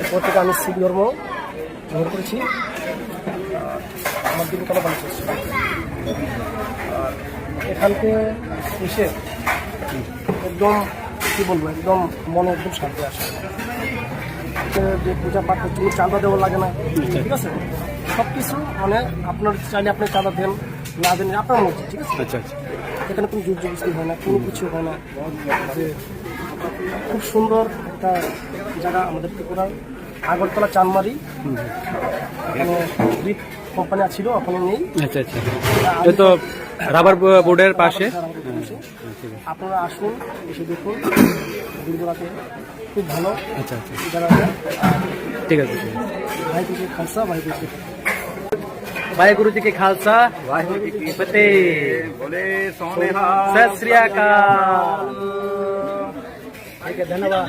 এরপর থেকে আমি শিখ ধর্ম গ্রহণ করেছি। আমার দীর্ঘতলা বাণিজ্য ছিল। আর এখানকে এসে একদম কী বলবো, একদম মনে একদম শান্তি আসে। যে পূজা পাঠ করছি, চাঁদা দেওয়া লাগে না, ঠিক আছে? সব কিছু মানে আপনার চাইলে আপনি চাঁদা দেন, না দেন আপনার মধ্যে, ঠিক আছে? আচ্ছা আচ্ছা। এখানে কোনো জোর জবরদস্তি হয় না, কোনো কিছু হয় না। যে খুব সুন্দর একটা জায়গা আমাদের ত্রিপুরার আগরতলা চানমারি, এখানে ব্রিক কোম্পানি ছিল, ওখানে নেই। আচ্ছা আচ্ছা, এটা তো রাবার বোর্ডের পাশে। আপনারা আসুন, এসে দেখুন দুর্গাকে, খুব ভালো। আচ্ছা আচ্ছা, জায়গাটা। ঠিক আছে। ভাই কিছু খালসা, ভাই কিছু वाहेगुरु जी के खालसा, वाहेगुरु जी की फतेह। बोले सोने सत श्री अकाल। धन्यवाद।